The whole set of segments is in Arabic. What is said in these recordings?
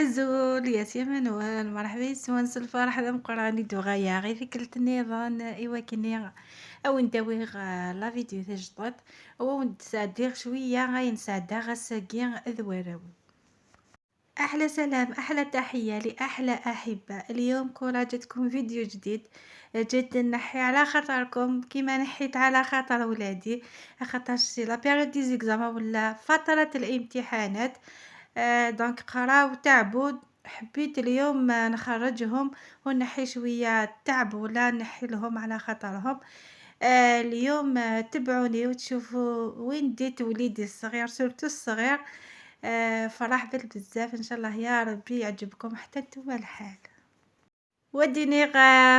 عزول يا منوال مرحبا يسوانس الفرح ذا مقراني دوغايا غي فكرة النظام ايوا كني او نداوي لا فيديو تجدد او نسادير شويه غاي نسادا غساكي ذواراوي. احلى سلام احلى تحيه لاحلى احبه. اليوم كورا جاتكم فيديو جديد، جيت نحي على خاطركم كيما نحيت على خاطر ولادي، خاطر سي لا بيريود دي زيكزامان ولا فتره الامتحانات. دونك قراو تعبوا، حبيت اليوم نخرجهم ونحي شويه التعب ولا نحي لهم على خاطرهم. اليوم تبعوني وتشوفوا وين ديت وليدي الصغير سورتو الصغير. فرح بزاف ان شاء الله يا ربي يعجبكم حتى نتوما الحال. وديني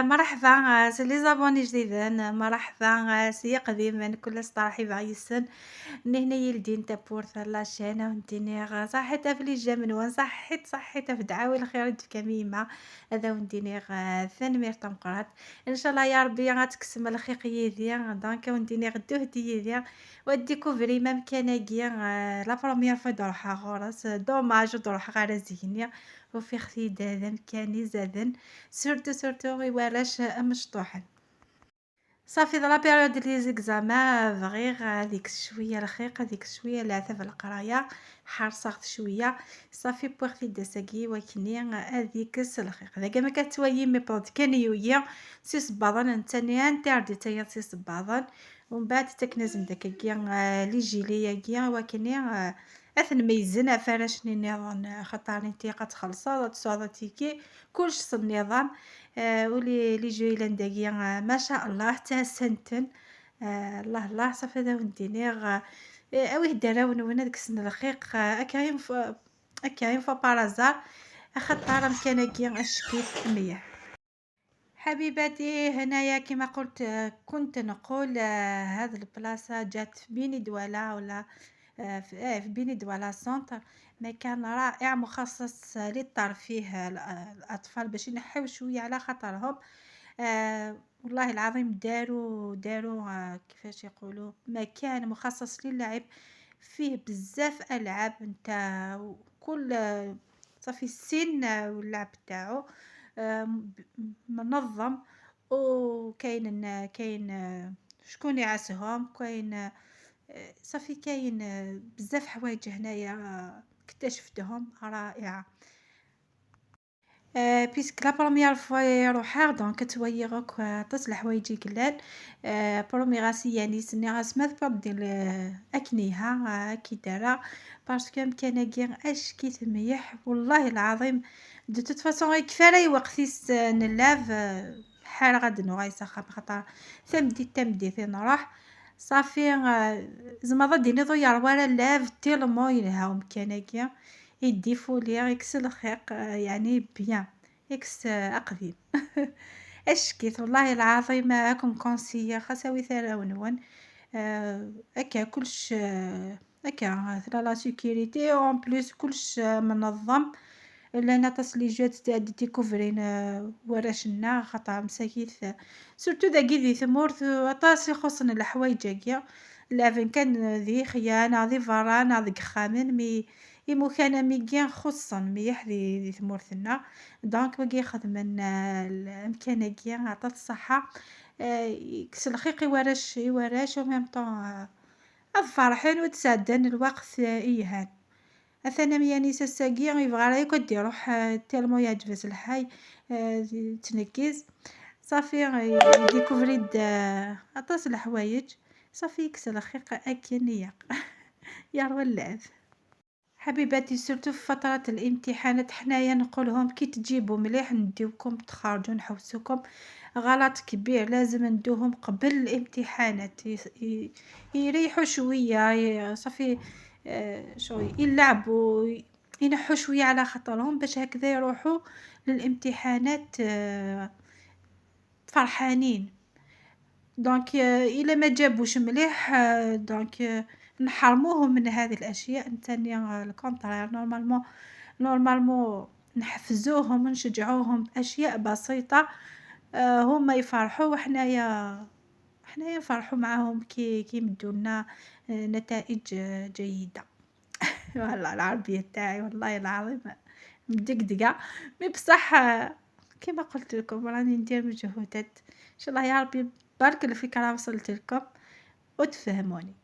مرحبا سي لي زابوني جديدين، مرحبا سي قديما كل صراحي بعيسن نهنا يلدين تبورث لاشين ونديني صحيت في لي جامن صحيت في دعاوي الخير كميمه. هذا ونديني ثاني تمقرات ان شاء الله يا ربي غتكسم الخيق يدي دونك ونديني غدو هديه وديكوفري ما مكاناكي. لا بروميير فوا نروح غورس دوماج نروح غير زينيا وفي اختي دادا مكاني زادن سورتو يوالاش مشطوحن. صافي لا بيريود لي زيكزامان فغير هذيك شويه رخيقه هذيك شويه العثه في القرايه حرصت شويه صافي بوغتي دساكي وكني هذيك الرخيق هذاك ما كتويي مي بود كان يويا سي صباضن نتاني انتردي تايا سي صباضن ومن بعد تكنزم داك كيا لي جيليا كيا وكني اثن ميزن فراشني النظام خاطرني تي قتخلصا تصادتيكي كلش النظام. ولي لي جويلان داكيا ما شاء الله حتى سنتن. الله صافي هذا وديني اويه دراون وانا داك السن رقيق اكاين بارازار خاطر مكانكيا اشكيت مليح. حبيباتي هنايا كما قلت، كنت نقول هاد البلاصه جات في بيني دوله ولا في بيني دوالا سونتر، مكان رائع مخصص للترفيه الأطفال باش ينحيو شوية على خاطرهم. والله العظيم داروا كيفاش يقولوا مكان مخصص للعب، فيه بزاف ألعاب نتاع كل صافي السن واللعب تاعو. منظم كاين شكون يعسهم كاين. صافي كاين بزاف حوايج هنايا اكتشفتهم رائعة. بيسك لا بروميير فوا يروحها دونك تويغوك عطات الحوايج قلال. بروميغاسي يعني سني غاسمات دير اكنيها كي دارا باسكو مكانكي اشكيت مليح والله العظيم. دو توت فاصون كفايه وقتيس نلاف حال غاد نغايسخ خاطر تمديت نروح صافي. زعما ديني ضيار ولا لاف تيلمو يلها مكانكي يدي فولي اكس الخيق يعني بيان اكس اقديم. اشكيت والله العظيم راكم كونسيا خاصوي ثراونون. هكا كلش هكا لا سيكوريتي اون بليس كلش منظم. لنا تصلي جات تاع ديكوفرين وراشنا خاطر مساكيث سورتو داكي ذي ثمورث طاس يخصن الحوايج هكا لافين كان ذي خيانة ذي فرانا ذي خامن مي إمو كان ميكان خصن مليح ذي ثمورثنا دونك باقي خدمن الإمكانية عطات الصحة. كس الخيق يوراش و ميم طون فرحين وتسادن الوقت إيهان. أثنا ميانيس الساقي يبغى رايك ودي روح تالمو يعجبس الحي. تنكيز صافي يديكوفريد عطاس الحوايج صافي يكسل الخيق أكينية. يا رولاف حبيباتي سورتو في فترة الامتحانات حنايا نقولهم كي تجيبوا مليح نديوكم تخرجوا نحوسوكم غلط كبير لازم ندوهم قبل الامتحانات يريحوا شوية صافي. شو يلعبوا ينحوا شوية على خاطرهم باش هكذا يروحوا للامتحانات فرحانين. دونك الا ما جابوش مليح دونك نحرموهم من هذه الاشياء نتانيا الكونترير نورمالمون نحفزوهم ونشجعوهم باشياء بسيطه. هما يفرحوا وحنايا نفرحوا معاهم كي يمدولنا نتائج جيده. والله العربيه تاعي والله العظيم مدقدقة، مي بصح كيما قلت لكم راني ندير مجهودات، إن شاء الله يا ربي بارك الفكرة وصلت لكم وتفهموني.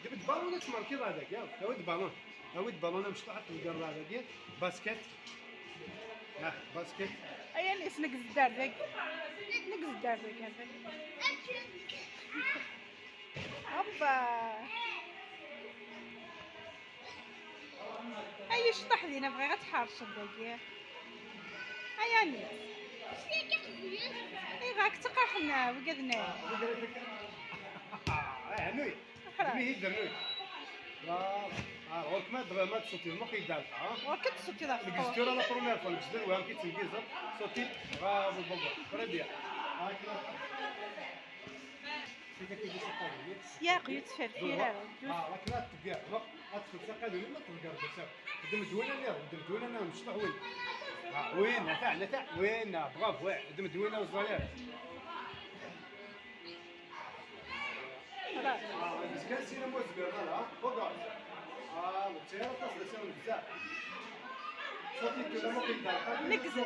جبت بالون تسمر كي هذاك يا ود بالون ود بالون مش طلعت القرب هذاك باسكت باسكت أيا نيس نقص الدردق، نقص الدردق هذاك. هوبا. أيا شطح لينا بغي غير تحرش الدقيق. أيا نيس. إي غاك تقرحنا وقدنا. هنوي دمي درنوي غير ما تصوتي ما كيدار وكنت صوتي ضعف. الكزتورة لا بروميير فوا الكزتور وهم كيتنكيزر صوتي غا بالبابا فريديا سياق يتفر فيها دوز. راك لا تبيع ادخل سقال ولا تلقى بس قدام دوينه لا قدام دوينه انا مش وين وين نتاع وين برافو قدام دوينه وصغير بس كان سينا موز ها فوق السيارة تصل ساوي بزاف صوتي كذا ما كيدار نقزة.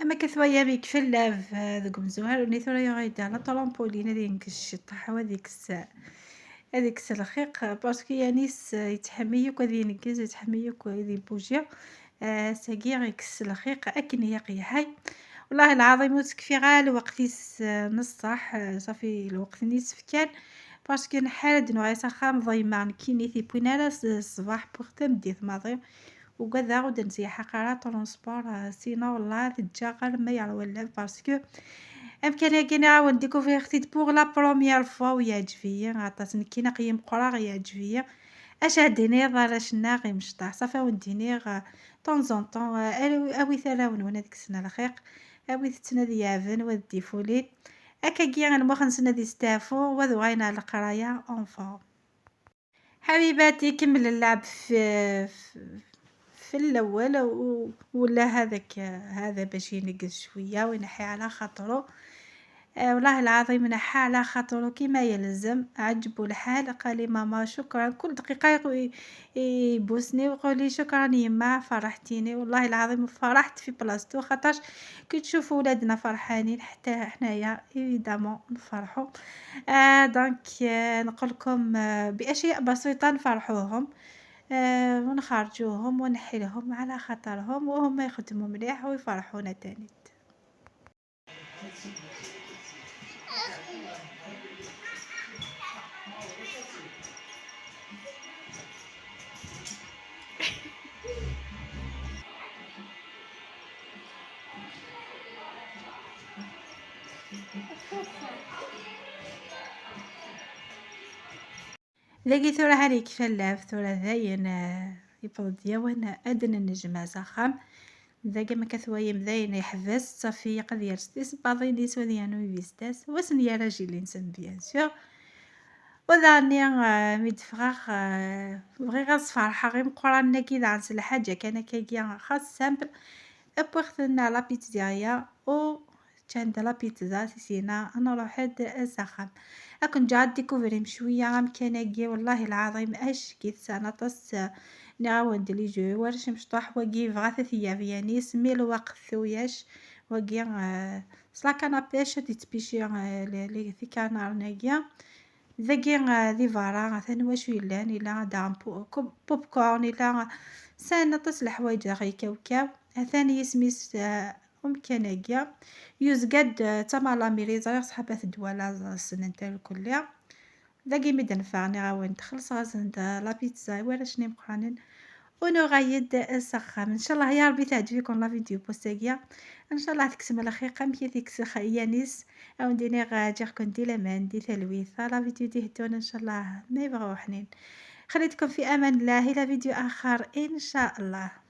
أما كثويا بيك في اللاف ذوك مزوار نيثورا يغيد على طلامبولين هذيك الشطح وهذيك هذيك الرقيق باسكو يانيس يتحميوك هذي ينكز يتحميوك هذي بوجيا ساقي غيكس الرقيق أكن هي قيحي والله العظيم وتكفي غا الوقت نص صح صافي الوقت نيس كان باسكو نحال نوعي سخام ضيمان كي نيثي بوينالا الصباح بوغتا مديت ماضي وكذا غدا نزيا حقرا ترونسبور سينا والله تتجاغل ما يعلو ولا باسكو امكانيه كي نعاود ديكوفري ختيت بوغ لا بروميير فوا ويعجبيا عطاتني كي نقيم قرا يعجبيا اش هاديني ضالاش ناغي مشطح صافي وديني طون زون طون اوي ثلاون وانا ديك السنه الخيق اوي تنادي يافن ودي فوليت هكا كي غنموخ نسنادي ستافو وذو غاينا القرايه اونفون حبيباتي كمل اللعب في الأول ولا هذاك هذا باش ينقص شوية وينحي على خاطرو والله العظيم نحى على خاطرو كيما يلزم عجبو الحال قال لي ماما شكرا كل دقيقة يبوسني ويقول لي شكرا يما فرحتيني والله العظيم فرحت في بلاصتو خاطرش كي تشوفوا ولادنا فرحانين حتى حنايا ايفيدامون نفرحوا دونك نقول لكم باشياء بسيطة نفرحوهم ونخرجوهم ونحيلهم على خاطرهم وهم يخدموا مليح ويفرحونا تاني. لاقي ثورة هذيك فلاف ثورة ذاين يفرض وانا أدنى النجمة زخم ذاك ما كثوايا مذاين يحبس صافي قد يرستيس بعضي ديس وذيانو يفيستاس وسن يا راجل انسان بيان سور وذاني ميدفغاغ بغي غاز فرحة غير مقران كي عن الحاجة كان كيجي خاص سامبل ابوختنا لا بيتزايا او كان لا بيتزا سينا انا روحت اسخن اكن جات ديكوفري شويه عام كاناكي والله العظيم اش كيت سنطس نعاود لي جو ورش مشطح وكي فغاث ثياب يعني سمي الوقت ثوياش وكي صلا كانابيش ديت بيشي لي في كانار ناكيا ذاكي ذي فارا ثاني واش يلان الا دام بوب كورن الا سنطس الحوايج غي كاوكاو ثاني سميس كناكيا يوزقاد تما لاميري زاير صحابات دوالا السنة نتاع الكلية ذاكي ميد نفعني غاوين تخلص غازند لا بيتزا ولا شني مقرانين ونغيد السخام ان شاء الله. يا ربي تعجبكم لا فيديو بوستاكيا ان شاء الله تكسم على خير قام كيفيك سخ يانيس او نديني غاجي كون دي لمان دي تلويث لا فيديو دي هدون ان شاء الله ما يبغوا حنين. خليتكم في امان الله الى فيديو اخر ان شاء الله.